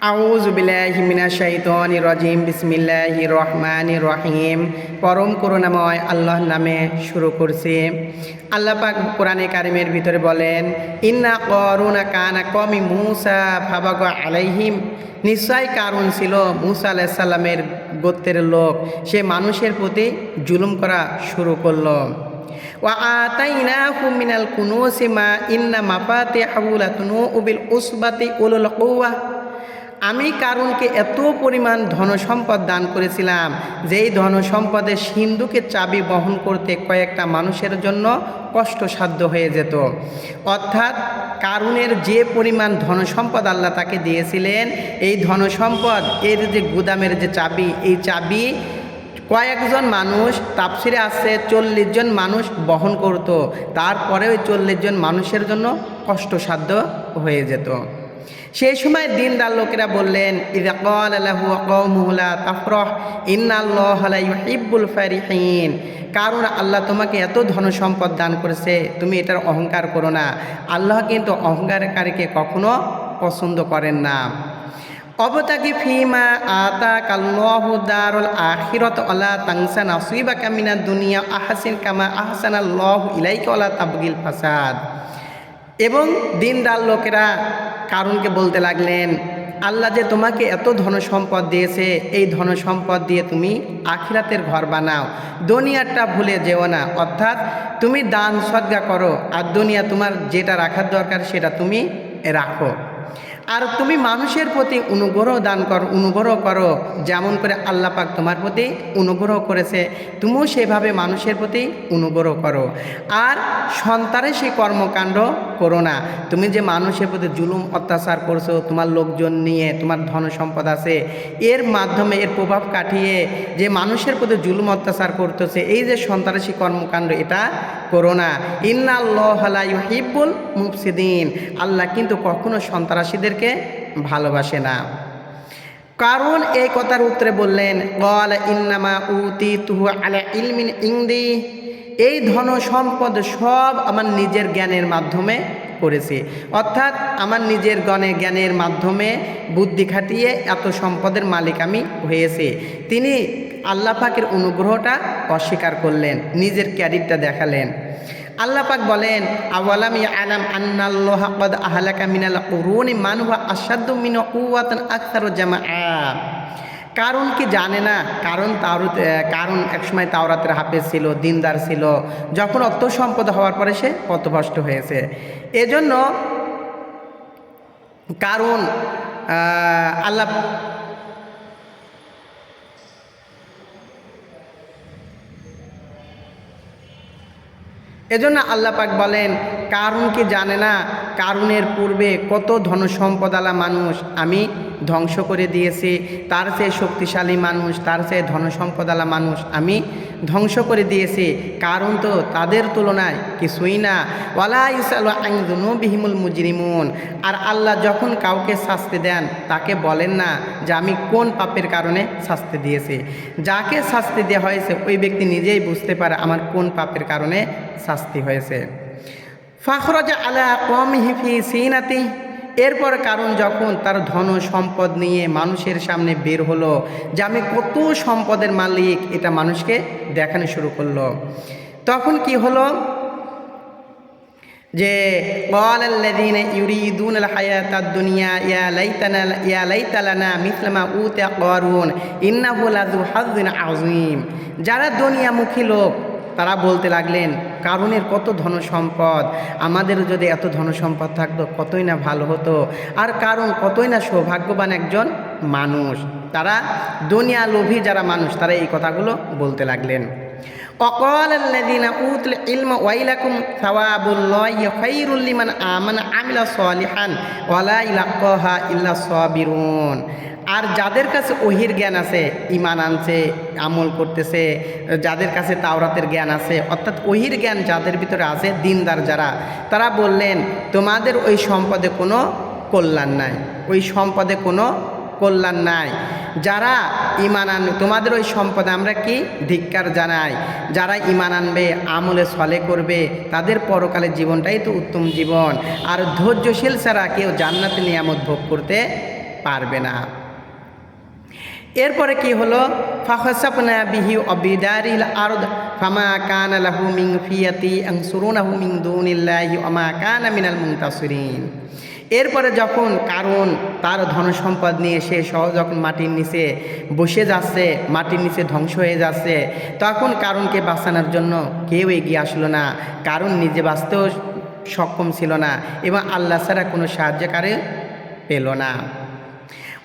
আউযু বিল্লাহি মিনাশ শাইতানির রাজিম বিসমিল্লাহির রহমানির রহিম। পরম করুণাময় আল্লাহর নামে শুরু করছি। আল্লাহ পাক কোরআনে কারিমের ভিতরে বলেন, ইন্না কারুনা কানা কওমি মূসা ফাবাগা আলাইহিম। নিশ্চয় কারুন ছিল মূসা আলাইহিস সালামের গোত্রের লোক, সে মানুষের প্রতি জুলুম করা শুরু করলো। ওয়া আতাইনাহু মিনাল কুনুসি মা ইন্না মাফাতিহাহু লাতুনু বিল উসবাতি উলুল কুওয়া। আমি কারুনকে এত পরিমাণ ধনসম্পদ দান করেছিলাম, যেই ধনসম্পদের সিন্ধুকের চাবি বহন করতে কয়েকটা মানুষের জন্য কষ্টসাধ্য হয়ে যেত। অর্থাৎ কারুনের যে পরিমাণ ধনসম্পদ আল্লাহ তাকে দিয়েছিলেন, এই ধনসম্পদ এর যে গুদামের যে চাবি, এই চাবি কয়েকজন মানুষ, তাফসিরে আছে 40 জন মানুষ বহন করত। তারপরে ওই 40 জন মানুষের জন্য কষ্টসাধ্য হয়ে যেত। সেই সময় দিনদার লোকেরা বললেন, ইযা ক্বালা লাহু কওমুহু লা তাফরাহ ইন্নাল্লাহা লা ইউহিব্বুল ফারিহিন। কারণ আল্লাহ তোমাকে এত ধনসম্পদ দান করেছে, তুমি এটার অহংকার করো না। আল্লাহ কিন্তু অহংকারকারীকে কখনো পছন্দ করেন না। অবতাগি ফিমা আতাকাল্লাহু দারুল আখিরাত ওয়ালা তানসা নাসিবাকা মিনাদ দুনিয়া আহসিন কামা আহসানাল্লাহু ইলাইকা ওয়ালা তাবগিল ফাসাদ। এবং দিনদার লোকেরা কারুনকে বলতে লাগলেন, আল্লাহ যে তোমাকে এত ধনসম্পদ দিয়েছে, এই ধনসম্পদ দিয়ে তুমি আখিরাতের ঘর বানাও, দুনিয়াটা ভুলে যেও না। অর্থাৎ তুমি দান সদকা করো, আর দুনিয়া তোমার যেটা রাখার দরকার সেটা তুমি রাখো। আর তুমি মানুষের প্রতি অনুগ্রহ করো, যেমন করে আল্লাহ পাক তোমার প্রতি অনুগ্রহ করেছে, তুমিও সেভাবে মানুষের প্রতি অনুগ্রহ করো। আর সন্তানের কর্মকাণ্ড করো না। তুমি যে মানুষের প্রতি জুলুম অত্যাচার করছো, তোমার লোকজন নিয়ে, তোমার ধন সম্পদ আছে, এর মাধ্যমে এর প্রভাব কাটিয়ে যে মানুষের প্রতি জুলুম অত্যাচার করতেছে, এই যে সন্ত্রাসী কর্মকাণ্ড, এটা করো না। ইন্নাল্লাহা লা ইউহিব্বুল মুফসিদিন। আল্লাহ কিন্তু কখনো সন্ত্রাসীদেরকে ভালোবাসে না। কারণ এই কথার উত্তরে বললেন, ক্বালা ইন্নামা উতিতুহু আলা ইলমিন ইনদি। এই ধন সম্পদ সব আমার নিজের জ্ঞানের মাধ্যমে করেছি। অর্থাৎ আমার নিজের জ্ঞানের মাধ্যমে বুদ্ধি খাটিয়ে এত সম্পদের মালিক আমি হয়েছি। তিনি আল্লাহ পাকের অনুগ্রহটা অস্বীকার করলেন, নিজের ক্যারিটটা দেখালেন। আল্লাহ পাক বলেন, আওয়ালাম ইয়ালাম আন্নাল্লাহা ক্বাদ আহলাকা মিনাল কুরুনি মান হুয়া আশাদ্দু মিনহু কুওয়াতান আকসারু জামাআ। কারণ কি জানে না? কারণ একসময় তাওরাতের হাফেজ ছিল, দিনদার ছিল। যখন অর্থ সম্পদ হওয়ার পরে সে পথভ্রষ্ট হয়েছে। এজন্য কারণ আল্লাহ পাক বলেন, কারণ কি জানে না? কারুনের পূর্বে কত ধনসম্পদালা মানুষ আমি ধ্বংস করে দিয়েছি। তার চেয়ে শক্তিশালী মানুষ, তার চেয়ে ধনসম্পদালা মানুষ আমি ধ্বংস করে দিয়েছি। কারণ তো তাদের তুলনায় কিছুই না। ওয়ালা ইউসালু আন যুনুবিহিমুল মুজরিমুন। আর আল্লাহ যখন কাউকে শাস্তি দেন, তাকে বলেন না যে আমি কোন পাপের কারণে শাস্তি দিয়েছি। যাকে শাস্তি দেওয়া হয়েছে ওই ব্যক্তি নিজেই বুঝতে পারে আমার কোন পাপের কারণে শাস্তি হয়েছে। ফাখরাজা আলা কওমিহি ফি সিনাতি। এরপর কারণ যখন তার ধন সম্পদ নিয়ে মানুষের সামনে বের হলো যে আমি কত সম্পদের মালিক, এটা মানুষকে দেখানো শুরু করলো। তখন কি হলো যে ক্বালাল্লাযীনা ইউরিদুনাল হায়াতাদ দুনিয়া ইয়া লাইতা লানা মিসলা মা উতিয়া কারুন ইন্নাহু লাযু হায্যিন আযীম। যারা দুনিয়ামুখী লোক তারা বলতে লাগলেন, কারুনের কত ধনসম্পদ, আমাদেরও যদি এত ধনসম্পদ থাকতো কতই না ভালো হতো। আর কারণ কতই না সৌভাগ্যবান একজন মানুষ। তারা দুনিয়া লোভী যারা মানুষ, তারা এই কথাগুলো বলতে লাগলেন। ওয়াকালাল্লাযীনা উতুল ইলমা ওয়াইলাকুম সাওয়াবুল্লাহি খায়রুল লিমান আমানা আমিলা সালিহান ওয়ালা ইলাক্কাহা ইল্লাস সাবিরুন। আর যাদের কাছে ওহির জ্ঞান আছে, ঈমান আনছে, আমল করতেছে, যাদের কাছে তাওরাতের জ্ঞান আছে, অর্থাৎ ওহির জ্ঞান যাদের ভিতরে আছে, দিনদার যারা, তারা বললেন তোমাদের ওই সম্পদে কোনো কল্যাণ নাই, ওই সম্পদে কোনো কল্যাণ নাই। যারা ঈমান আনবে তোমাদের ওই সম্পদে আমরা কি ধিক্কার জানাই। যারা ঈমান আনবে, আমলে সলে করবে, তাদের পরকালের জীবনটাই তো উত্তম জীবন। আর ধৈর্যশীল ছাড়া কেউ জান্নাতের নিয়ামত ভোগ করতে পারবে না। এরপরে কি হলো, ফাখাসাফনা বিহি অবিদারিল আরদ ফামা কানা লাহু মিন ফিয়াতি আনসুরুনাহু মিন দুনিল্লাহি ওয়া মা কানা মিনাল মুনতাসিরিন। এরপরে যখন কারণ তার ধনসম্পদ নিয়ে সে যখন মাটির নিচে বসে যাচ্ছে, মাটির নিচে ধ্বংস হয়ে যাচ্ছে, তখন কারণকে বাঁচানোর জন্য কেউ এগিয়ে আসলো না। কারণ নিজে বাঁচতেও সক্ষম ছিল না এবং আল্লাহ ছাড়া কোনো সাহায্যকারী পেল না।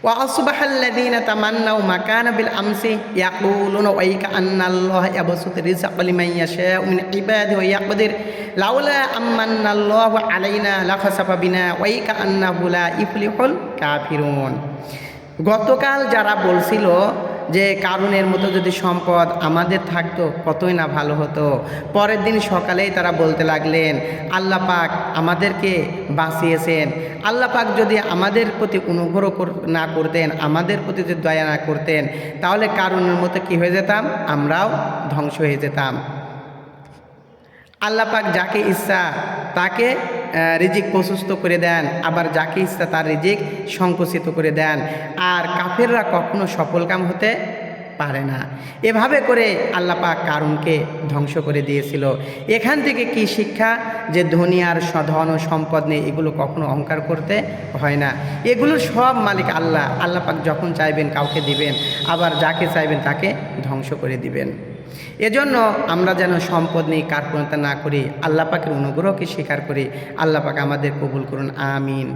وأصبح الذين تمنوا مكان بالأمس يقولون ويكأن الله يبسط الرزق لمن يشاء من عباده ويقدر لولا أمن الله علينا لخسف بنا ويكأنه لا يفلح الكافرون। গতকাল যারা বলছিল যে কারুনের মতো যদি সম্পদ আমাদের থাকতো কতই না ভালো হতো, পরের দিন সকালেই তারা বলতে লাগলেন আল্লাহ পাক আমাদেরকে বাঁচিয়েছেন, আল্লাহ পাক যদি আমাদের প্রতি অনুগ্রহ না করতেন, আমাদের প্রতি যদি দয়া না করতেন, তাহলে কারুনের মতো কি হয়ে যেতাম, আমরাও ধ্বংস হয়ে যেতাম। আল্লাহ পাক যাকে ইচ্ছা তাকে রিজিক প্রশস্ত করে দেন, আবার যাকে ইচ্ছা তার রিজিক সংকুচিত করে দেন। আর কাফেররা কখনো সফলকাম হতে পারে না। এভাবে করে আল্লাহ পাক কারুনকে ধ্বংস করে দিয়েছিল। এখান থেকে কি শিক্ষা, যে ধনী আর ধন ও সম্পদ নেই এগুলো কখনো অহংকার করতে হয় না। এগুলোর সব মালিক আল্লাহ। আল্লাহ পাক যখন চাইবেন কাউকে দিবেন, আবার যাকে চাইবেন তাকে ধ্বংস করে দিবেন। এজন্য আমরা যেন সম্পদ নিয়ে কার্পণ্যতা না করি, আল্লাহ পাকের অনুগ্রহকে স্বীকার করি। আল্লাহ পাক আমাদের কবুল করুন, আমিন।